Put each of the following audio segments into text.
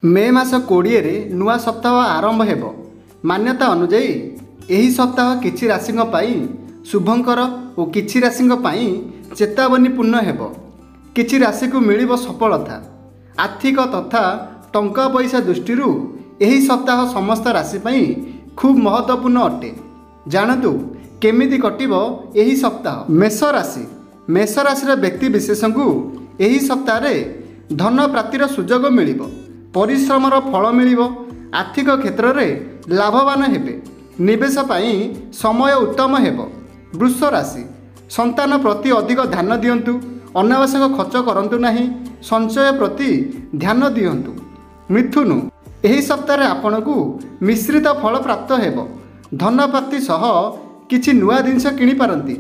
मे मास 20 रे नुआ सप्ताह आरंभ हेब। मान्यता अनुजाई एही सप्ताह किछि राशि शुभंकर और किछि राशि चेतावनीपूर्ण हेब। किछि राशि को मिलिब सफलता। आर्थिक तथा टंका पैसा दृष्टि एही सप्ताह समस्त राशि पई खूब महत्वपूर्ण अटे। जानतु केमिति कटिब एही सप्ताह। मेष राशि व्यक्ति विशेष को एही सप्ताह रे धन प्राप्तिर सुजोग मिलिब। परिश्रमर फल मिलिब। आर्थिक क्षेत्र में लाभवान हेबे। निवेश पाई समय उत्तम हेब। वृष राशि संतान प्रति अधिक ध्यान दियंतु। अनावश्यक खर्च करंतु नहीं। संचय प्रति ध्यान दियंतु। मिथुन एही सप्ताह आपनकु मिश्रित फल प्राप्त हेब। धन प्राप्ति सह किछि नुआ जिनिस किनि पारंती।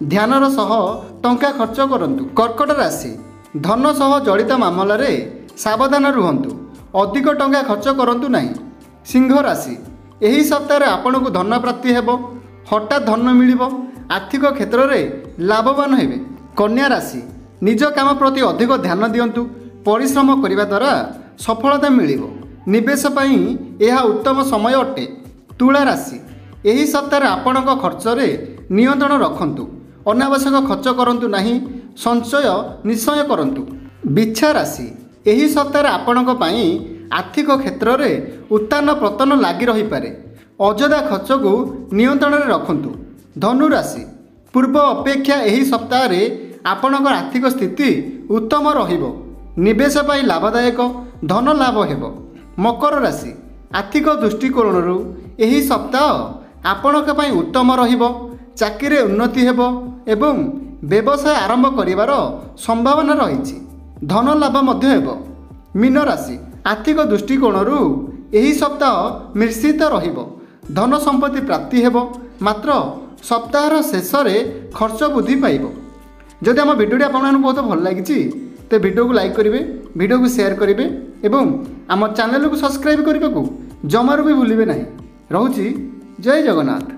ध्यानर सह टंका खर्च करंतु। कर्कट राशि धन सह जड़ित मामला रे सावधान रुहंतु। अधिक टंका खर्च करंतु नहीं। सिंह राशि एही सप्ताह आपनकु धन प्राप्ति हेब। हठात धन मिलिब। आर्थिक क्षेत्र में लाभवान हेबे। कन्या राशि निज काम प्रति अधिक ध्यान दियंतु। परिश्रम करिबा द्वारा सफलता मिलिब। निवेश पाई यह उत्तम समय अटे। तुला राशि एही सप्ताह आपनक खर्च रे नियंत्रण रखंतु। अनावश्यक खर्च करंतु नहीं। संचय निश्चय करंतु। बिच्छा राशि एही सप्ताह आपनक पाई आर्थिक क्षेत्र में उत्तान पतन लगी रही पारे। अଯଥା खर्च को नियंत्रण में रखंतु। धनु राशि पूर्व अपेक्षा एही सप्ताह रे आपनक आर्थिक स्थिति उत्तम रहिबो। निवेश पाई लाभदायक धन लाभ हेबो। मकर राशि आर्थिक दृष्टिकोणरू एही सप्ताह आपनक पाई उत्तम रहिबो। चाकरी उन्नति हेबो एवं व्यवसाय आरंभ करिवार संभावना रहिछि। धन लाभ मध्य हेबो। मीन राशि आर्थिक दृष्टिकोणरू एही सप्ताह मिश्रित रहिबो। धन संपत्ति प्राप्ति हेबो। मात्र सप्ताहर शेष में खर्च वृद्धि पाइब। जदि आम भिडियोटी आपको बहुत भल लगी तो भिडियो को लाइक करेंगे, भिडियो को शेयर करेंगे एवं आम चैनल को सब्सक्राइब करने को जमारू भी भूलिए नहीं। रहुछि जय जगन्नाथ।